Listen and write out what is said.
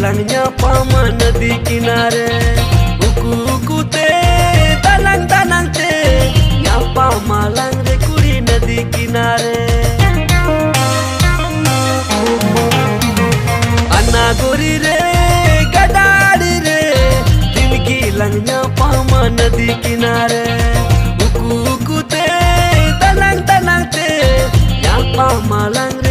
Langnya pama nadi kinare uku uku te talang tanang te nyapa malang re kuri nadi kinare anna gori re gadadi re dinki langnya pama nadi kinare uku uku te talang tanang te nyapa malang